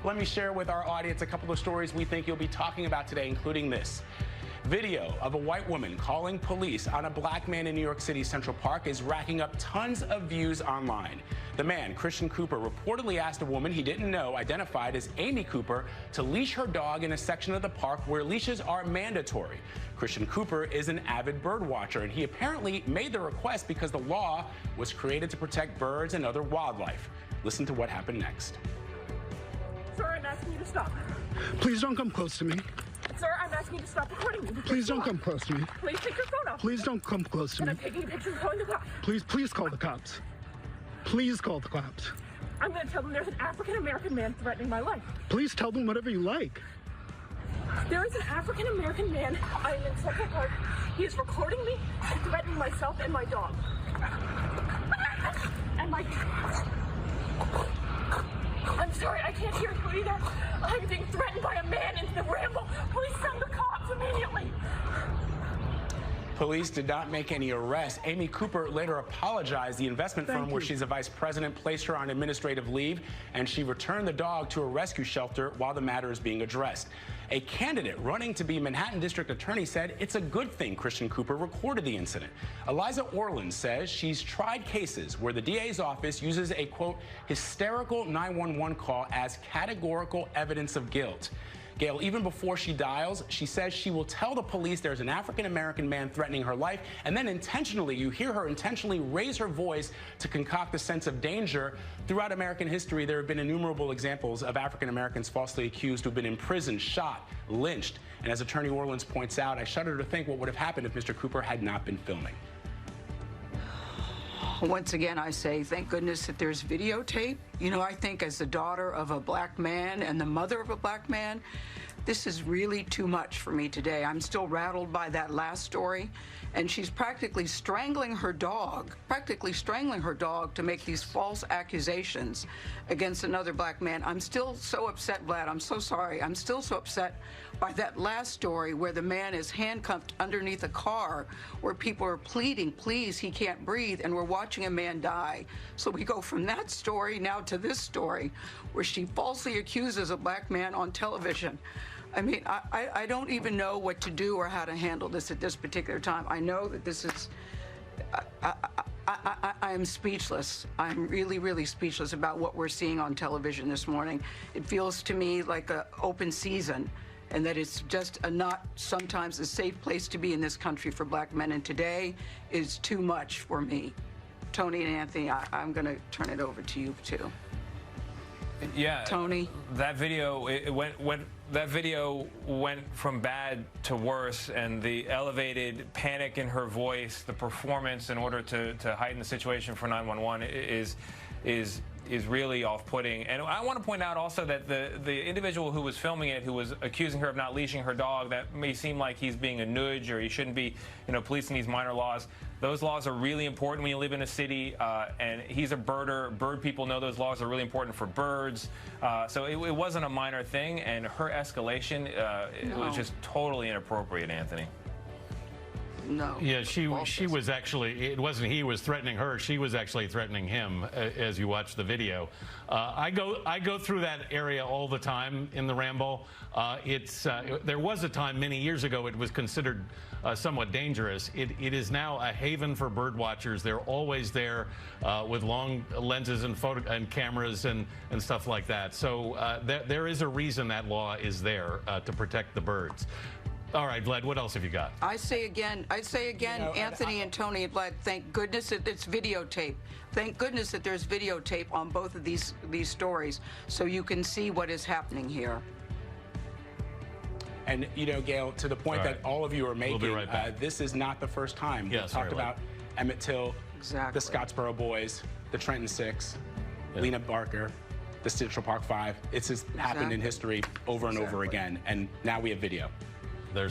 Let me share with our audience a couple of stories we think you'll be talking about today, including this. Video of a white woman calling police on a black man in New York City's Central Park is racking up tons of views online. The man, Christian Cooper, reportedly asked a woman he didn't know, identified as Amy Cooper, to leash her dog in a section of the park where leashes are mandatory. Christian Cooper is an avid bird watcher, and he apparently made the request because the law was created to protect birds and other wildlife. Listen to what happened next. Sir, I'm asking you to stop. Please don't come close to me. Sir, I'm asking you to stop recording me. Please don't come close to me. Please take your phone off. Please don't come close to And me. I'm taking a picture and calling the cops. Please call the cops. Please call the cops. I'm going to tell them there's an African-American man threatening my life. Please tell them whatever you like. There is an African-American man. I'm in Central Park. He is recording me and threatening myself and my dog. And my... I'm sorry, I can't hear you either. I'm being threatened by a man in the ramble. Please send the cops immediately. Police did not make any arrests. Amy Cooper later apologized. The investment firm where she's a vice president placed her on administrative leave, and she returned the dog to a rescue shelter while the matter is being addressed. A candidate running to be Manhattan District Attorney said it's a good thing Christian Cooper recorded the incident. Eliza Orland says she's tried cases where the DA's office uses a, quote, hysterical 911 call as categorical evidence of guilt. Gail, even before she dials, she says she will tell the police there's an African-American man threatening her life, and then intentionally, you hear her intentionally raise her voice to concoct a sense of danger. Throughout American history, there have been innumerable examples of African-Americans falsely accused who've been imprisoned, shot, lynched. And as Attorney Orleans points out, I shudder to think what would have happened if Mr. Cooper had not been filming. Once again, I say, thank goodness that there's videotape. You know, I think as the daughter of a black man and the mother of a black man, this is really too much for me today. I'm still rattled by that last story. And she's practically strangling her dog to make these false accusations against another black man. I'm still so upset, Vlad. I'm so sorry. I'm still so upset by that last story where the man is handcuffed underneath a car where people are pleading, please, he can't breathe, and we're watching a man die. So we go from that story now to this story where she falsely accuses a black man on television. I mean, I don't even know what to do or how to handle this at this particular time. I know that this is, I am speechless. I'm really, really speechless about what we're seeing on television this morning. It feels to me like an open season, and that it's just not sometimes a safe place to be in this country for black men, and today is too much for me. Tony and Anthony, I'm going to turn it over to you, too. Yeah, Tony, that video that video went from bad to worse, and the elevated panic in her voice, the performance in order to heighten the situation for 911 is really off-putting. And I want to point out also that the individual who was filming it, who was accusing her of not leashing her dog, that may seem like he's being a nudge or he shouldn't be, policing these minor laws. Those laws are really important when you live in a city, and he's a birder. Bird people know those laws are really important for birds. So it wasn't a minor thing, and her escalation, it was just totally inappropriate, Anthony. No. Yeah, she was actually, it wasn't he was threatening her, she was actually threatening him as you watch the video. I go through that area all the time in the Ramble. There was a time many years ago it was considered somewhat dangerous. It is now a haven for bird watchers. They're always there with long lenses and cameras and stuff like that. So there is a reason that law is there to protect the birds. All right, Vlad, what else have you got? I say again, Anthony and Tony and Vlad, thank goodness that it's videotape. Thank goodness that there's videotape on both of these stories so you can see what is happening here. And, Gail, to the point that all of you are making, we'll be right back. This is not the first time we've talked about Emmett Till, the Scottsboro Boys, the Trenton Six, Lena Barker, the Central Park Five. It's just happened in history over and over again, and now we have video. There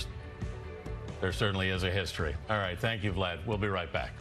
certainly is a history. All right, thank you, Vlad. We'll be right back.